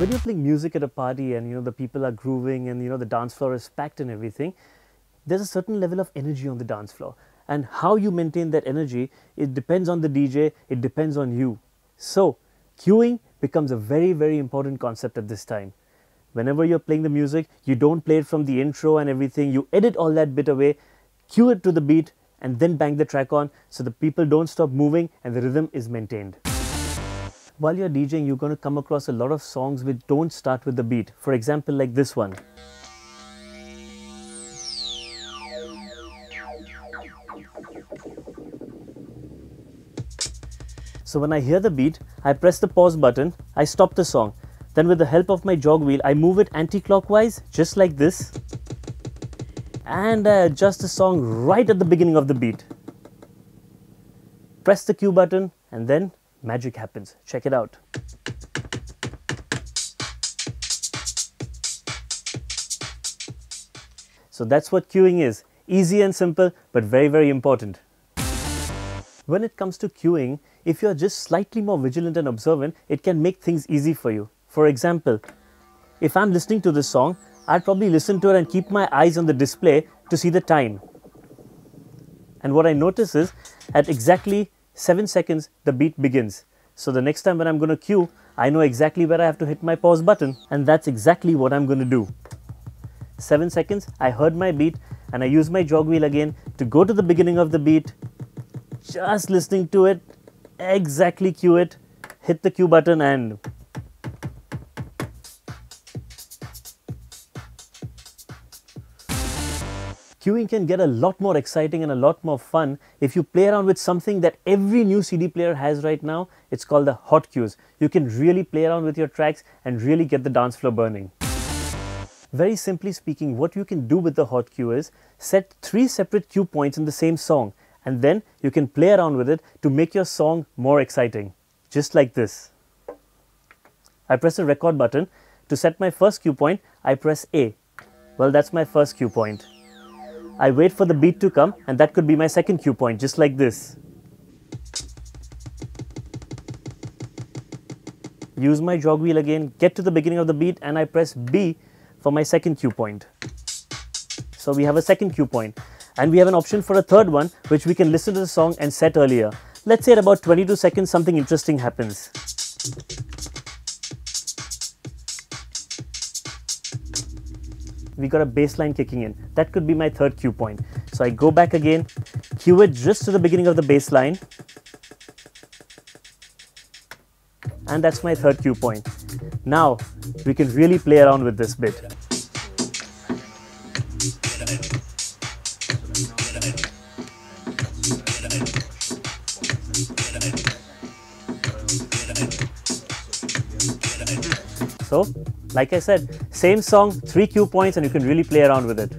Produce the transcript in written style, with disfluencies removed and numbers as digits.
When you're playing music at a party and the people are grooving and the dance floor is packed and everything, there's a certain level of energy on the dance floor, and how you maintain that energy, it depends on the DJ, it depends on you. So cueing becomes a very, very important concept at this time. Whenever you're playing the music, you don't play it from the intro and everything, you edit all that bit away, cue it to the beat and then bang the track on so the people don't stop moving and the rhythm is maintained. While you're DJing, you're going to come across a lot of songs which don't start with the beat. For example, like this one. So when I hear the beat, I press the pause button, I stop the song. Then with the help of my jog wheel, I move it anti-clockwise, just like this. And I adjust the song right at the beginning of the beat. Press the cue button and then magic happens. Check it out. So that's what cueing is. Easy and simple, but very, very important. When it comes to cueing, if you're just slightly more vigilant and observant, it can make things easy for you. For example, if I'm listening to this song, I'd probably listen to it and keep my eyes on the display to see the time. And what I notice is, at exactly 7 seconds, the beat begins. So the next time when I'm going to cue, I know exactly where I have to hit my pause button, and that's exactly what I'm going to do. 7 seconds, I heard my beat and I use my jog wheel again to go to the beginning of the beat, just listening to it, exactly cue it, hit the cue button and cueing can get a lot more exciting and a lot more fun if you play around with something that every new CD player has right now. It's called the hot cues. You can really play around with your tracks and really get the dance floor burning. Very simply speaking, what you can do with the hot cue is set 3 separate cue points in the same song, and then you can play around with it to make your song more exciting. Just like this. I press the record button. To set my first cue point, I press A. Well, that's my first cue point. I wait for the beat to come, and that could be my second cue point, just like this. Use my jog wheel again, get to the beginning of the beat, and I press B for my second cue point. So we have a second cue point. And we have an option for a third one, which we can listen to the song and set earlier. Let's say at about 22 seconds, something interesting happens. We got a bass line kicking in. That could be my third cue point. So I go back again, cue it just to the beginning of the bass line. And that's my third cue point. Now, we can really play around with this bit. So, like I said, same song, 3 cue points and you can really play around with it.